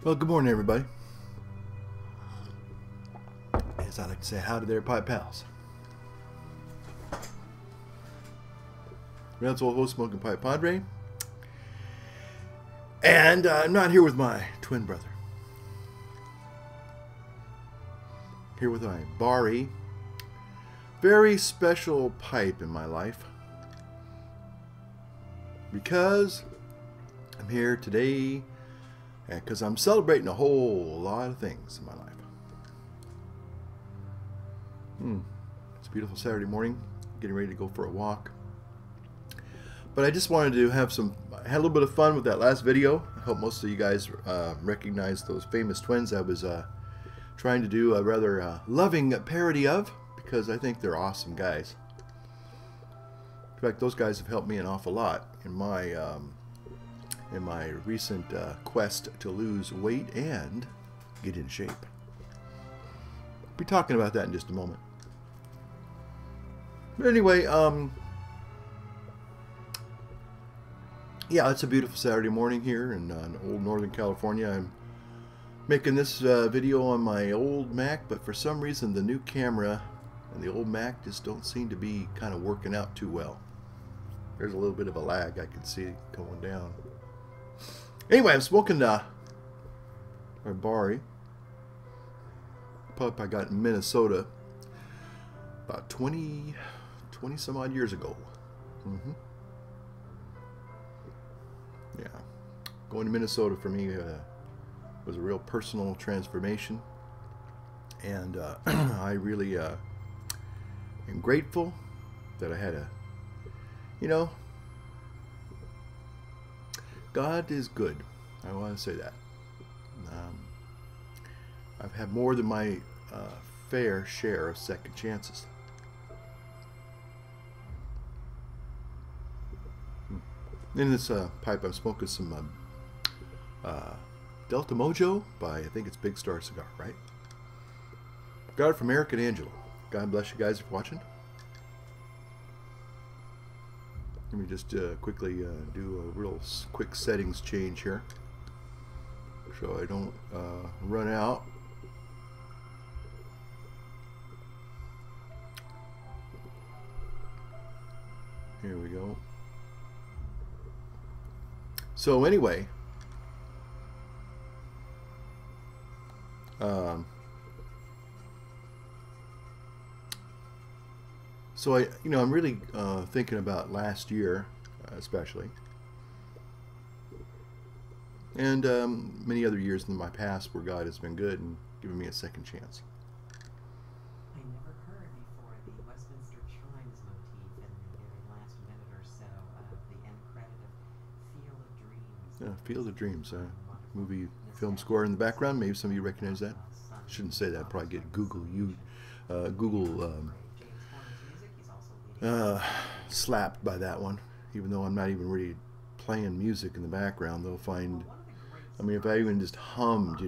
Well, good morning, everybody. As I like to say, howdy there, pipe pals. That's old host, Smoking Pipe Padre. And I'm not here with my twin brother. Here with my Bari. Very special pipe in my life. Because I'm here today because I'm celebrating a whole lot of things in my life. It's a beautiful Saturday morning, getting ready to go for a walk. But I just wanted to have I had a little bit of fun with that last video. I hope most of you guys recognize those famous twins I was trying to do a rather loving parody of, because I think they're awesome guys. In fact, those guys have helped me an awful lot in my recent quest to lose weight and get in shape. We'll be talking about that in just a moment. But anyway, yeah, it's a beautiful Saturday morning here in old Northern California. I'm making this video on my old Mac, but for some reason the new camera and the old Mac just don't seem to be kind of working out too well. There's a little bit of a lag I can see going down. Anyway, I'm smoking our Bari pup I got in Minnesota about 20 some odd years ago. Yeah, going to Minnesota for me was a real personal transformation, and I really am grateful that I had God is good. I want to say that. I've had more than my fair share of second chances. In this pipe, I'm smoking some Delta Mojo by, I think it's Big Star Cigar, right? Got it from Eric and Angela. God bless you guys for watching. Let me just quickly do a real quick settings change here, so I don't run out. Here we go. So anyway, so I'm really thinking about last year, especially, and many other years in my past where God has been good and given me a second chance. I never heard before the Westminster chimes motif in the very last minute or so of the end credit of Field of Dreams. Yeah, Field of Dreams, movie film score in the background. Maybe some of you recognize that. Shouldn't say that. I'd probably get Google slapped by that one, even though I'm not even really playing music in the background. They'll find, I mean, if I even just hummed,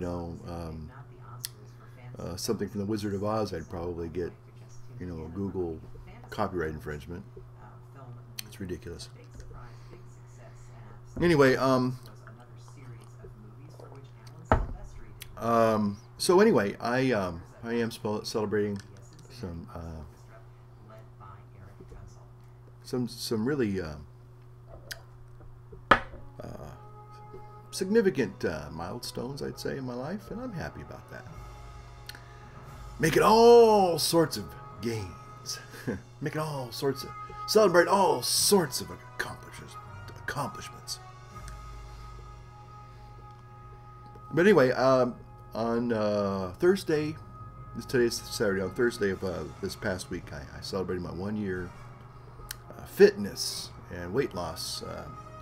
something from The Wizard of Oz, I'd probably get, a Google copyright infringement. It's ridiculous. Anyway, so anyway, I am celebrating some really significant milestones, I'd say, in my life, and I'm happy about that. Making all sorts of gains, celebrate all sorts of accomplishments. But anyway, on Thursday, today's Saturday, on Thursday of this past week, I celebrated my 1 year fitness and weight loss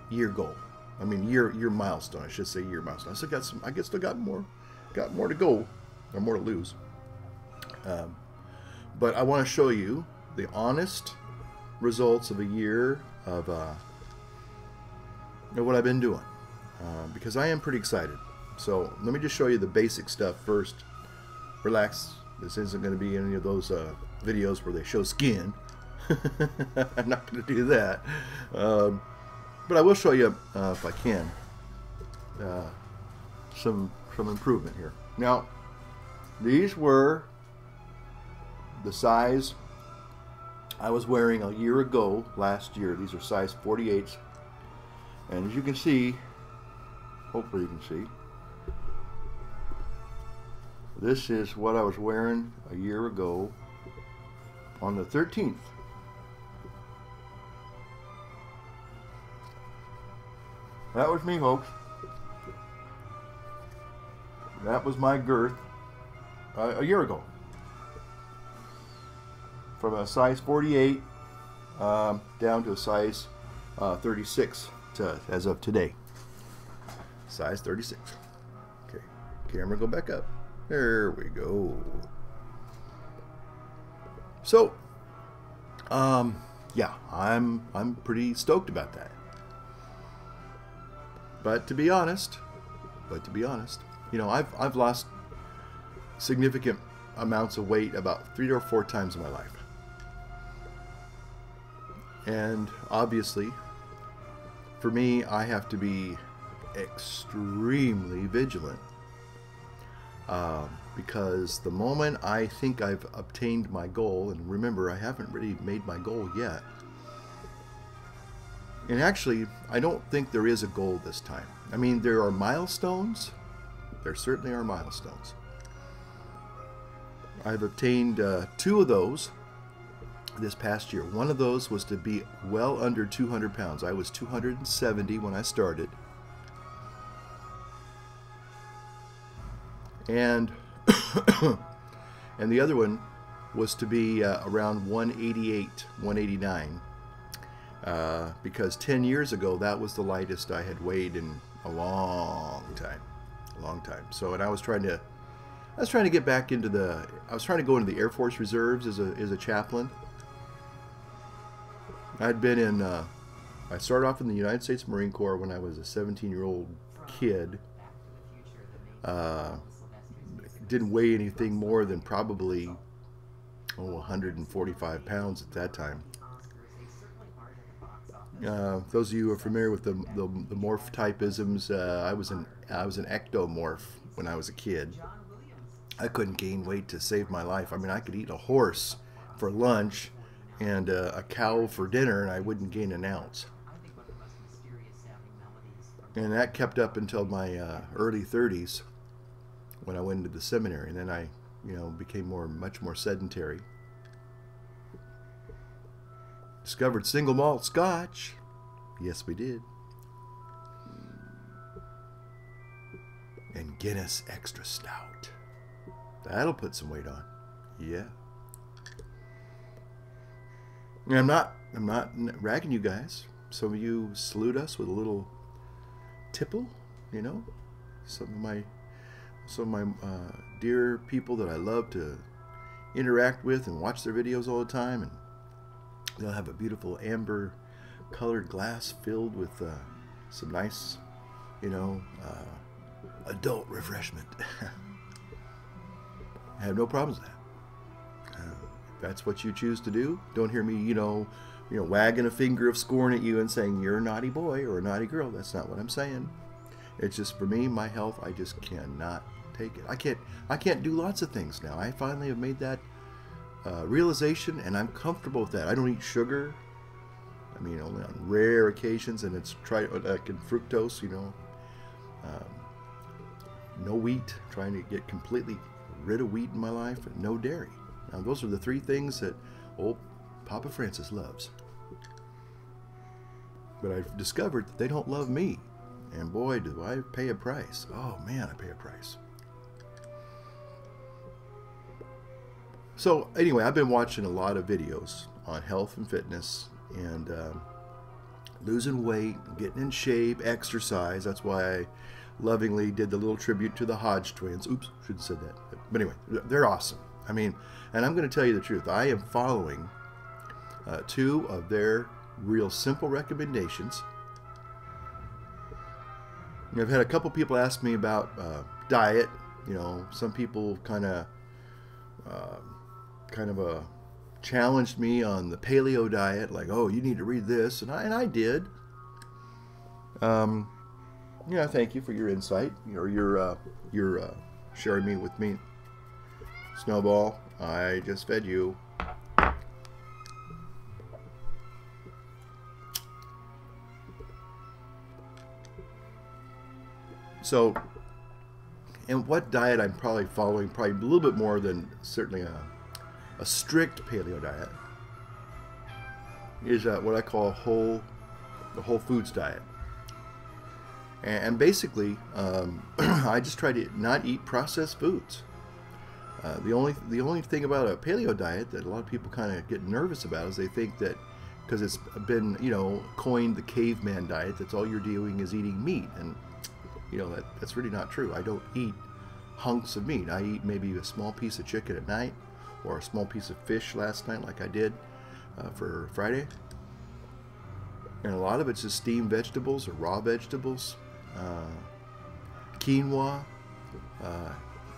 year goal. I mean year milestone. I should say year milestone. I still got some. I guess still got more to go, or more to lose. But I want to show you the honest results of a year of what I've been doing, because I am pretty excited. So let me just show you the basic stuff first. Relax. This isn't going to be any of those videos where they show skin. I'm not going to do that. But I will show you, if I can, some some improvement here. Now, these were the size I was wearing a year ago, last year. These are size 48s. And as you can see, hopefully you can see, this is what I was wearing a year ago on the 13th. That was me, folks. That was my girth a year ago. From a size 48 down to a size 36 as of today. Size 36. Okay, camera go back up. There we go. So, yeah, I'm pretty stoked about that. But to be honest, you know, I've lost significant amounts of weight about 3 or 4 times in my life. And obviously, for me, I have to be extremely vigilant. Because the moment I think I've obtained my goal, and remember, I haven't really made my goal yet. And actually, I don't think there is a goal this time. I mean, there are milestones. There certainly are milestones. I've obtained 2 of those this past year. One of those was to be well under 200 pounds. I was 270 when I started. And and the other one was to be around 188, 189. Because 10 years ago, that was the lightest I had weighed in a long time. So, and I was trying to get back into I was trying to go into the Air Force Reserves as a chaplain. I'd been in, I started off in the United States Marine Corps when I was a 17-year-old kid. Didn't weigh anything more than probably 145 pounds at that time. Those of you who are familiar with the morph typeisms, I was an ectomorph when I was a kid. I couldn't gain weight to save my life. I mean, I could eat a horse for lunch and a cow for dinner, and I wouldn't gain an ounce. And that kept up until my early 30s. When I went into the seminary, and then I, you know, became much more sedentary. Discovered single malt scotch. Yes, we did. And Guinness Extra Stout. That'll put some weight on. Yeah. And I'm not ragging you guys. Some of you salute us with a little tipple, you know. Some of my dear people that I love to interact with and watch their videos all the time, and they'll have a beautiful amber colored glass filled with some nice, you know, adult refreshment. I have no problems with that. If that's what you choose to do, don't hear me, you know, wagging a finger of scorn at you and saying you're a naughty boy or a naughty girl. That's not what I'm saying. It's just, for me, my health, I just cannot take it. I can't do lots of things now. I finally have made that realization, and I'm comfortable with that. I don't eat sugar. I mean, only on rare occasions, and it's like in fructose, you know. No wheat. Trying to get completely rid of wheat in my life, and no dairy. Now, those are the 3 things that old Papa Francis loves. But I've discovered that they don't love me. And boy, do I pay a price. Oh man, I pay a price. So anyway, I've been watching a lot of videos on health and fitness, and losing weight, getting in shape, exercise. That's why I lovingly did the little tribute to the Hodge twins. Oops, shouldn't have said that. But anyway, they're awesome. I mean, and I'm going to tell you the truth. I am following 2 of their real simple recommendations. I've had a couple people ask me about diet. You know, some people kind of challenged me on the paleo diet, like, oh, you need to read this, and I did. Yeah, thank you for your insight, or your sharing me with me. Snowball, I just fed you. So, and what diet I'm probably following, probably a little bit more than certainly a strict paleo diet, is what I call the whole foods diet. And basically, I just try to not eat processed foods. The only thing about a paleo diet that a lot of people kind of get nervous about is they think that because it's been, you know, coined the caveman diet, that's all you're doing is eating meat. And you know, that's really not true. I don't eat hunks of meat. I eat maybe a small piece of chicken at night, or a small piece of fish last night, like I did for Friday. And a lot of it's just steamed vegetables or raw vegetables, quinoa,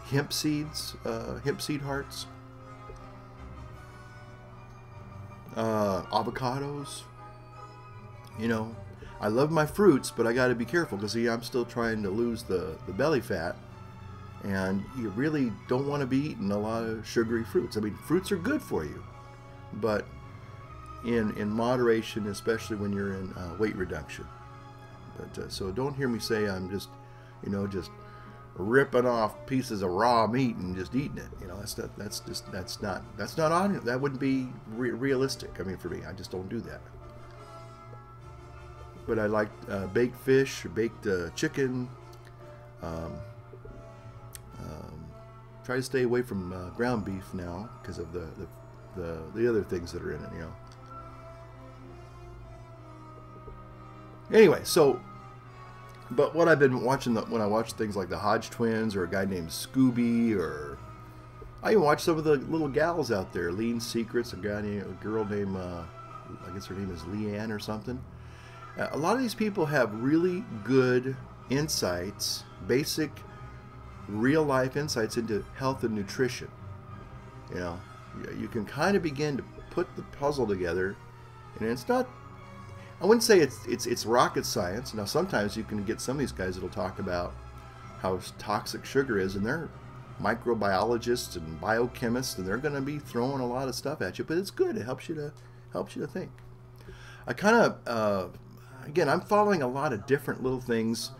hemp seeds, hemp seed hearts, avocados. You know, I love my fruits, but I got to be careful because, see, I'm still trying to lose the belly fat, and you really don't want to be eating a lot of sugary fruits. I mean, fruits are good for you, but in moderation, especially when you're in weight reduction. But so don't hear me say I'm just, you know, just ripping off pieces of raw meat and just eating it. You know, that's not on. That wouldn't be realistic. I mean, for me, I just don't do that. But I like baked fish, baked chicken. Try to stay away from ground beef now because of the other things that are in it, you know. Anyway, so, but what I've been watching, when I watch things like the Hodge twins, or a guy named Scooby, or I even watch some of the little gals out there, Lean Secrets, a girl named, I guess her name is Leanne or something. A lot of these people have really good insights, basic, real-life insights into health and nutrition. You know, you can kind of begin to put the puzzle together, and it's not, I wouldn't say it's rocket science. Now, sometimes you can get some of these guys that'll talk about how toxic sugar is, and they're microbiologists and biochemists, and they're going to be throwing a lot of stuff at you. But it's good. It helps you to think. I kind of again, I'm following a lot of different little things,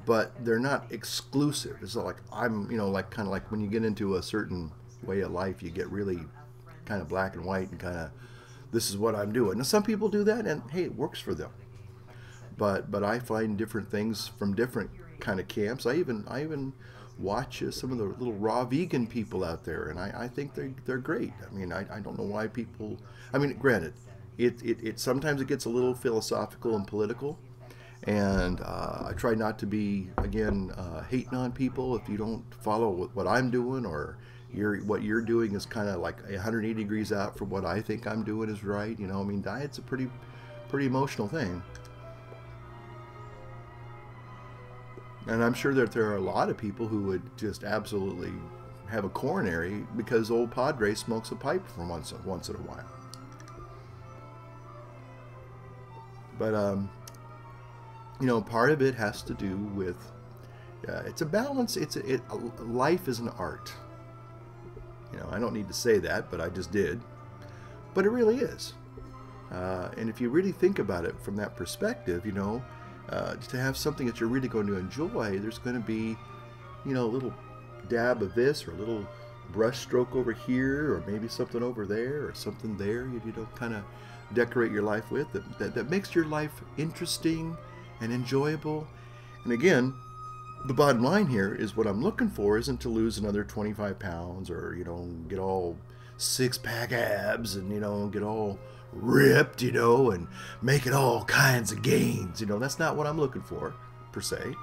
but they're not exclusive. It's not like I'm, you know, like kind of like when you get into a certain way of life, you get really kind of black and white and kind of, this is what I'm doing. Now, some people do that, and hey, it works for them. But I find different things from different kind of camps. I even watch some of the little raw vegan people out there, and I think they're great. I mean, I don't know why people. I mean, granted, it sometimes it gets a little philosophical and political, and I try not to be, again, hating on people if you don't follow what I'm doing, or what you're doing is kind of like 180 degrees out from what I think I'm doing is right. You know, I mean, diet's a pretty emotional thing. And I'm sure that there are a lot of people who would just absolutely have a coronary because old Padre smokes a pipe from once in a while. But you know, part of it has to do with it's a balance. Life is an art. You know, I don't need to say that, but I just did. But it really is. And if you really think about it from that perspective, you know, to have something that you're really going to enjoy, there's going to be, you know, a little dab of this, or a little brush stroke over here, or maybe something over there, or something there, you know, kind of decorate your life with, that makes your life interesting and enjoyable. And again, the bottom line here is what I'm looking for isn't to lose another 25 pounds, or, you know, get all six-pack abs and, you know, get all ripped, you know, and making all kinds of gains. You know, that's not what I'm looking for, per se.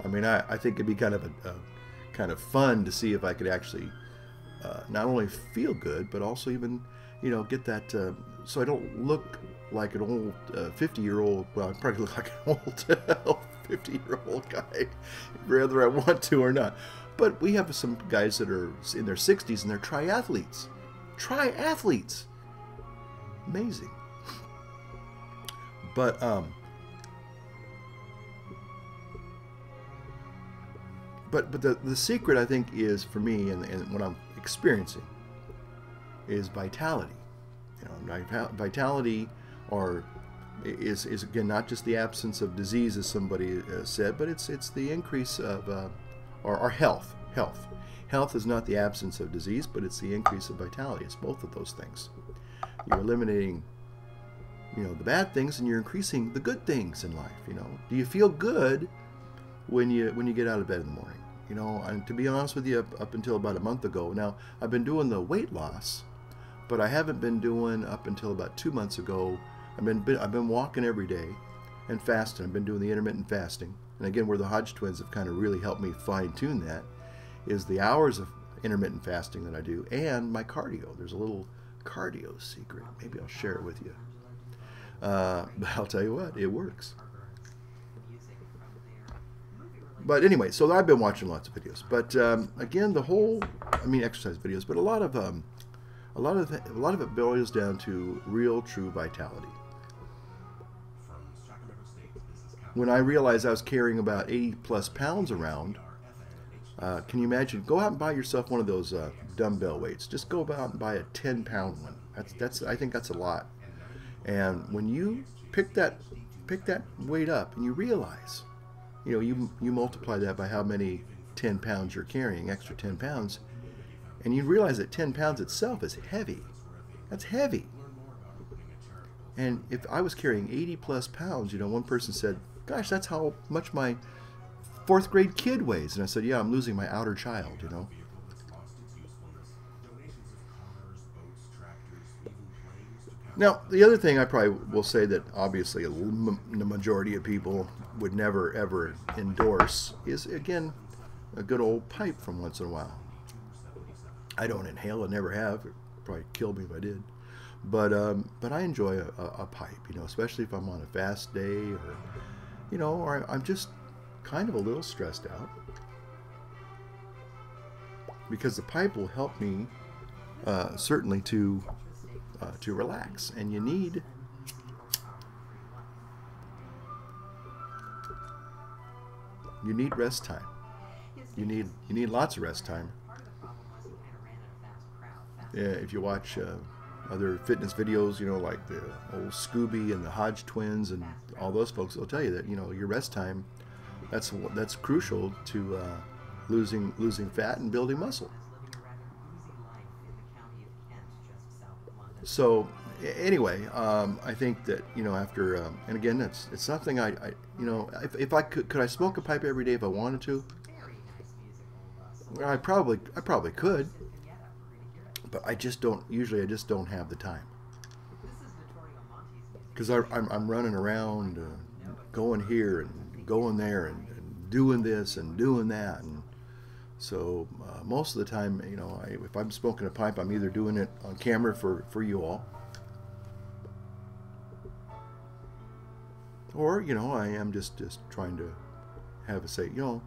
I mean, I think it'd be kind of fun to see if I could actually not only feel good, but also even, you know, get that, so I don't look like an old 50-year-old, well, I probably look like an old 50-year-old guy, whether I want to or not. But we have some guys that are in their 60s and they're triathletes. Triathletes! Amazing. But but the secret, I think, is for me, and what I'm experiencing, is vitality. You know, vitality, or is again not just the absence of disease, as somebody said, but it's the increase of or health. Health is not the absence of disease, but it's the increase of vitality. It's both of those things. You're eliminating, you know, the bad things, and you're increasing the good things in life. You know, do you feel good when you get out of bed in the morning? You know, and to be honest with you, up until about a month ago, now I've been doing the weight loss, but I haven't been doing up until about 2 months ago. I've been walking every day and fasting. I've been doing the intermittent fasting, and again, where the Hodge twins have kind of really helped me fine tune that is the hours of intermittent fasting that I do and my cardio. There's a little cardio secret. Maybe I'll share it with you. But I'll tell you what, it works. But anyway, so I've been watching lots of videos. But again, exercise videos. But a lot of it boils down to real, true vitality. When I realized I was carrying about 80 plus pounds around, can you imagine? Go out and buy yourself one of those dumbbell weights. Just go out and buy a 10-pound one. I think that's a lot. And when you pick that weight up, and you realize, you know, you multiply that by how many 10 pounds you're carrying, extra 10 pounds, and you realize that 10 pounds itself is heavy. That's heavy. And if I was carrying 80 plus pounds, you know, one person said, "Gosh, that's how much my 4th grade kid weighs." And I said, "Yeah, I'm losing my outer child, you know." Now, the other thing I probably will say that obviously the majority of people would never ever endorse is, again, a good old pipe from once in a while. I don't inhale, I never have. It'd probably kill me if I did. But I enjoy a pipe, you know, especially if I'm on a fast day, or, you know, or I'm just kind of a little stressed out, because the pipe will help me certainly to relax. And you need rest time. You need lots of rest time. If you watch other fitness videos, you know, like the old Scooby and the Hodge twins and all those folks, they'll tell you that, you know, your rest time, that's crucial to losing fat and building muscle. So anyway, I think that, you know, after and again, it's something I you know, if I could I smoke a pipe every day if I wanted to? I probably could, but I just don't have the time, because I'm running around, going here and going there and doing this and doing that, and so most of the time, you know, if I'm smoking a pipe, I'm either doing it on camera for you all, or, you know, I am just trying to have a say. You know,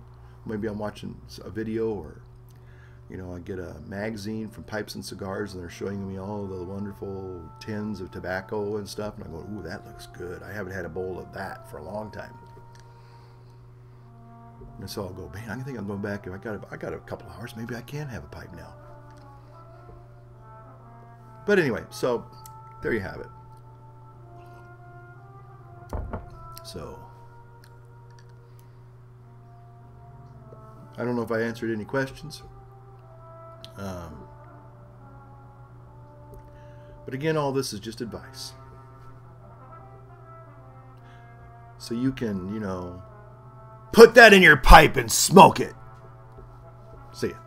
maybe I'm watching a video, or, you know, I get a magazine from Pipes and Cigars, and they're showing me all the wonderful tins of tobacco and stuff, and I'm going, "Ooh, that looks good. I haven't had a bowl of that for a long time." And so I'll go, "Man, I think I'm going back. If I got a couple hours, maybe I can have a pipe now." But anyway, so there you have it. So I don't know if I answered any questions. But again, all this is just advice. So you can, you know, put that in your pipe and smoke it. See ya.